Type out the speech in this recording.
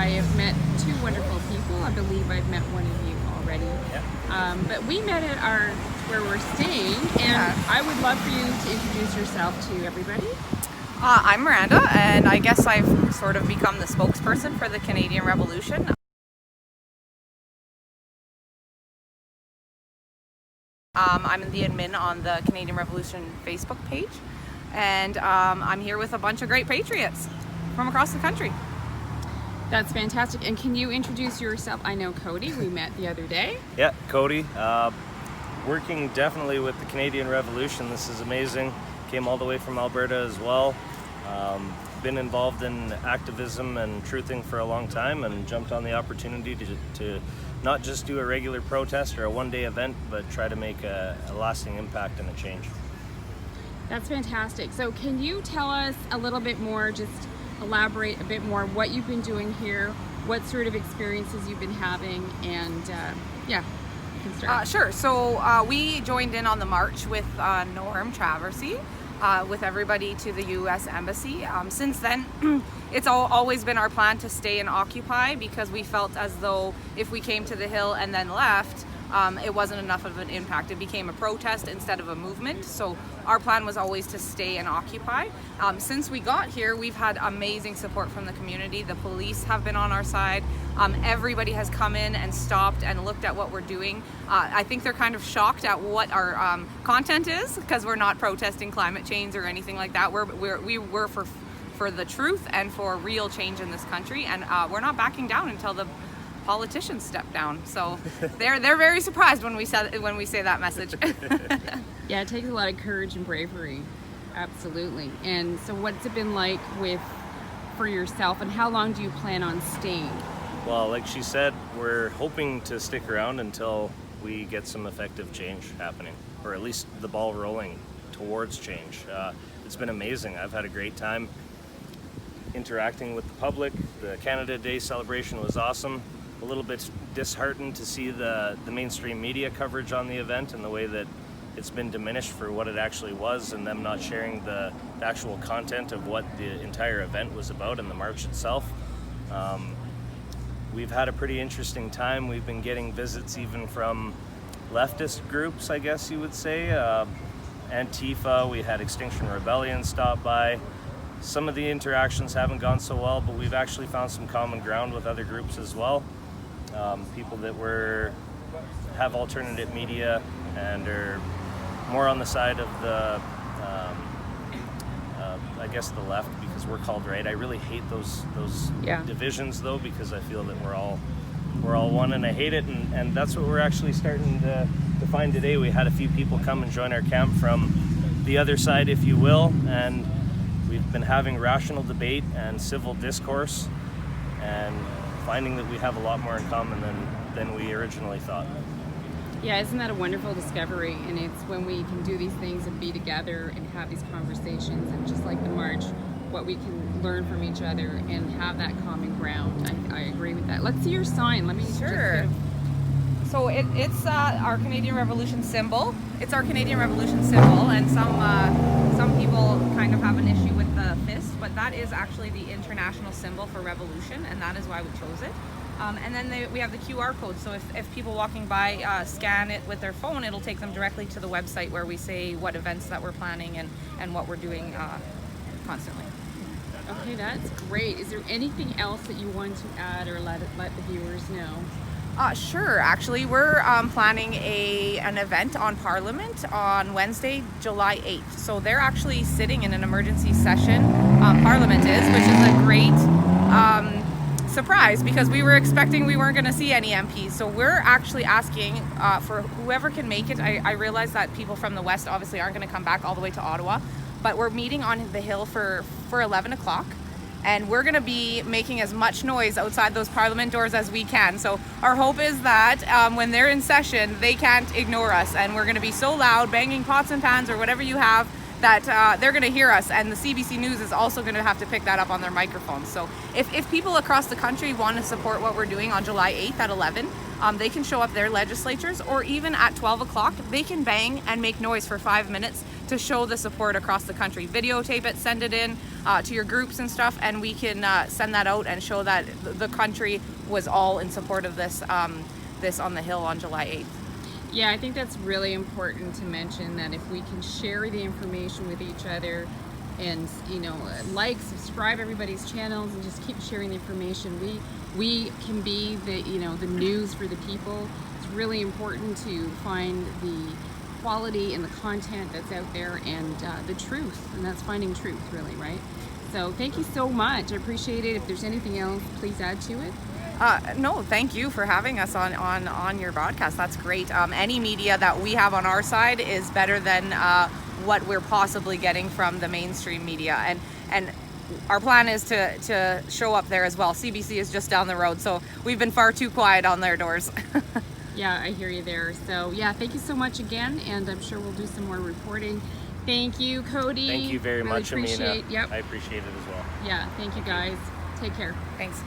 I have met two wonderful people. I believe I've met one of you already. Yeah. But we met at where we're staying, and I would love for you to introduce yourself to everybody. I'm Miranda, and I guess I've sort of become the spokesperson for the Canadian Revolution. I'm the admin on the Canadian Revolution Facebook page, and I'm here with a bunch of great patriots from across the country. That's fantastic. And can you introduce yourself? I know Cody, we met the other day. Yeah, Cody. Working definitely with the Canadian Revolution. This is amazing. Came all the way from Alberta as well. Been involved in activism and truthing for a long time, and jumped on the opportunity to not just do a regular protest or a one-day event, but try to make a lasting impact and a change. That's fantastic. So can you tell us a little bit more, just elaborate a bit more what you've been doing here, what sort of experiences you've been having, and yeah, you can start. Sure. So we joined in on the march with Norm Traversy, with everybody to the U.S. Embassy. Since then, it's always been our plan to stay and occupy, because we felt as though if we came to the Hill and then left, it wasn't enough of an impact. It became a protest instead of a movement. So our plan was always to stay and occupy. Since we got here, we've had amazing support from the community. The police have been on our side. Everybody has come in and stopped and looked at what we're doing. I think they're kind of shocked at what our content is, because we're not protesting climate change or anything like that. We were for the truth and for real change in this country, and we're not backing down until the politicians step down. So they're very surprised when we say that message. Yeah, it takes a lot of courage and bravery. Absolutely. And so what's it been like for yourself, and how long do you plan on staying? Well, like she said, we're hoping to stick around until we get some effective change happening, or at least the ball rolling towards change. It's been amazing. I've had a great time interacting with the public. The Canada Day celebration was awesome. A little bit disheartened to see the mainstream media coverage on the event and the way that it's been diminished for what it actually was, and them not sharing the actual content of what the entire event was about and the march itself. We've had a pretty interesting time. We've been getting visits even from leftist groups, I guess you would say. Antifa, we had Extinction Rebellion stop by. Some of the interactions haven't gone so well, but we've actually found some common ground with other groups as well. People that have alternative media and are more on the side of the, I guess, the left, because we're called right. I really hate those divisions, though, because I feel that we're all one, and I hate it. And that's what we're actually starting to find today. We had a few people come and join our camp from the other side, if you will, and we've been having rational debate and civil discourse, and finding that we have a lot more in common than we originally thought. Yeah, isn't that a wonderful discovery? And it's when we can do these things and be together and have these conversations, and just like the march, what we can learn from each other and have that common ground. I agree with that. Let's see your sign. Let me Sure. So it's our Canadian Revolution symbol. It's our Canadian Revolution symbol, and some people kind of have an issue with the fist, but that is actually the international symbol for revolution, and that is why we chose it. And then we have the QR code, so if people walking by scan it with their phone, it'll take them directly to the website where we say what events that we're planning and what we're doing constantly. Okay, that's great. Is there anything else that you want to add or let the viewers know? Sure. Actually, we're planning an event on Parliament on Wednesday, July 8th. So they're actually sitting in an emergency session, Parliament is, which is a great surprise, because we were expecting we weren't going to see any MPs. So we're actually asking for whoever can make it. I realize that people from the West obviously aren't going to come back all the way to Ottawa, but we're meeting on the Hill for 11 o'clock. And we're going to be making as much noise outside those Parliament doors as we can. So our hope is that when they're in session, they can't ignore us. And we're going to be so loud, banging pots and pans or whatever you have, that they're going to hear us. And the CBC News is also going to have to pick that up on their microphones. So if people across the country want to support what we're doing on July 8th at 11, they can show up their legislatures, or even at 12 o'clock, they can bang and make noise for 5 minutes to show the support across the country. Videotape it, send it in. to your groups and stuff, and we can send that out and show that the country was all in support of this this on the Hill on July 8th. Yeah, I think that's really important to mention, that if we can share the information with each other and, you know, like, subscribe everybody's channels and just keep sharing the information, we can be the, you know, the news for the people. It's really important to find the quality and the content that's out there, and the truth, and that's finding truth, really, right? So thank you so much. I appreciate it. If there's anything else, please add to it. No, thank you for having us on your broadcast. That's great. Any media that we have on our side is better than what we're possibly getting from the mainstream media, and our plan is to show up there as well. CBC is just down the road, so we've been far too quiet on their doors. Yeah, I hear you there. So yeah, thank you so much again, and I'm sure we'll do some more reporting. Thank you, Cody. Thank you very much, Amina. Yep. I appreciate it as well. Yeah, thank you guys. Take care. Thanks.